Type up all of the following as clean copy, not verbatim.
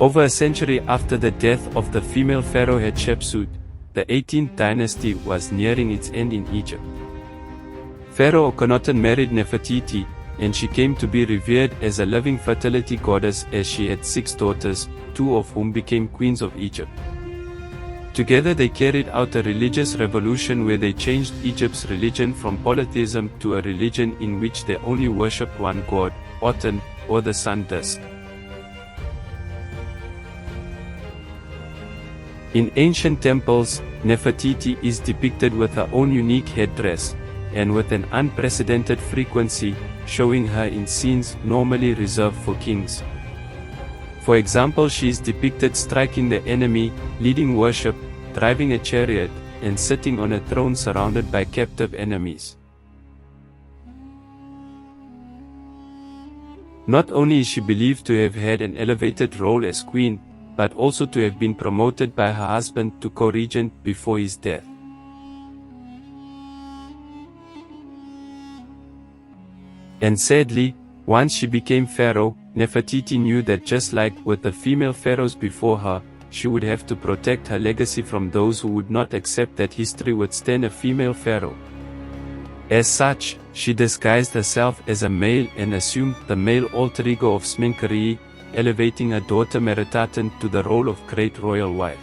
Over a century after the death of the female pharaoh Hatshepsut, the 18th dynasty was nearing its end in Egypt. Pharaoh Akhenaten married Nefertiti, and she came to be revered as a living fertility goddess, as she had 6 daughters, 2 of whom became queens of Egypt. Together they carried out a religious revolution where they changed Egypt's religion from polytheism to a religion in which they only worshipped one god, Aten, or the sun disk. In ancient temples, Nefertiti is depicted with her own unique headdress, and with an unprecedented frequency, showing her in scenes normally reserved for kings. For example, she is depicted striking the enemy, leading worship, driving a chariot, and sitting on a throne surrounded by captive enemies. Not only is she believed to have had an elevated role as queen, but also to have been promoted by her husband to co-regent before his death. And sadly, once she became pharaoh, Nefertiti knew that just like with the female pharaohs before her, she would have to protect her legacy from those who would not accept that history would stand a female pharaoh. As such, she disguised herself as a male and assumed the male alter ego of Sobekneferu, elevating her daughter Nefertiti to the role of great royal wife.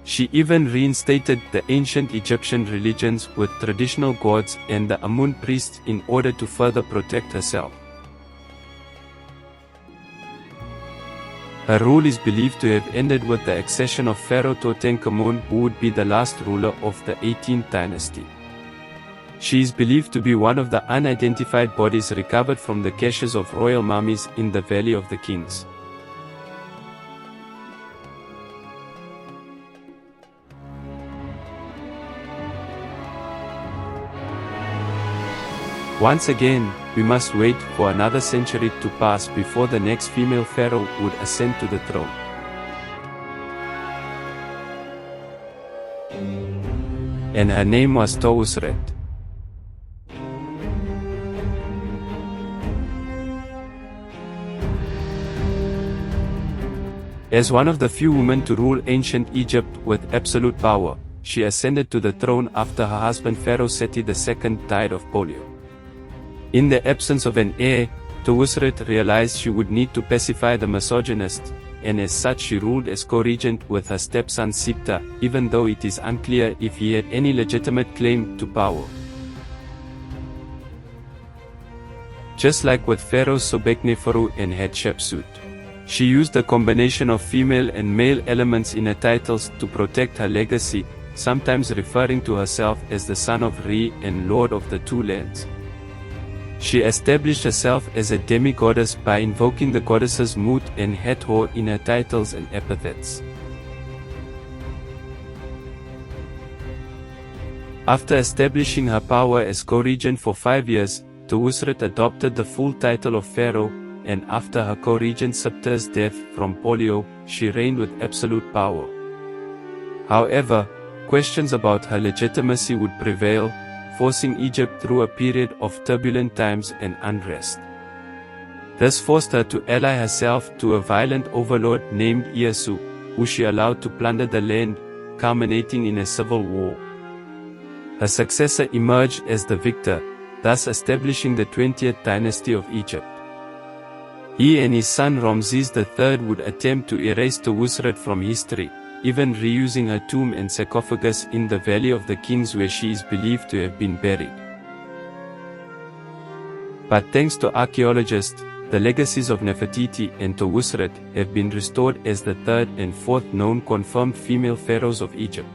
She even reinstated the ancient Egyptian religions with traditional gods and the Amun priests in order to further protect herself. Her rule is believed to have ended with the accession of Pharaoh Tutankhamun, who would be the last ruler of the 18th dynasty. She is believed to be one of the unidentified bodies recovered from the caches of royal mummies in the Valley of the Kings. Once again, we must wait for another century to pass before the next female pharaoh would ascend to the throne. And her name was Twosret. As one of the few women to rule ancient Egypt with absolute power, she ascended to the throne after her husband Pharaoh Seti II died of polio. In the absence of an heir, Twosret realized she would need to pacify the misogynists, and as such she ruled as co-regent with her stepson Sipta, even though it is unclear if he had any legitimate claim to power. Just like with pharaohs Sobekneferu and Hatshepsut, she used a combination of female and male elements in her titles to protect her legacy, sometimes referring to herself as the son of Re and lord of the two lands. She established herself as a demi-goddess by invoking the goddesses Mut and Hathor in her titles and epithets. After establishing her power as co-regent for 5 years, Twosret adopted the full title of pharaoh, and after her co-regent Sipta's death from polio, she reigned with absolute power. However, questions about her legitimacy would prevail, forcing Egypt through a period of turbulent times and unrest. This forced her to ally herself to a violent overlord named Iyasu, who she allowed to plunder the land, culminating in a civil war. Her successor emerged as the victor, thus establishing the 20th dynasty of Egypt. He and his son Ramses III would attempt to erase Twosret from history, even reusing her tomb and sarcophagus in the Valley of the Kings where she is believed to have been buried. But thanks to archaeologists, the legacies of Nefertiti and Twosret have been restored as the 3rd and 4th known confirmed female pharaohs of Egypt.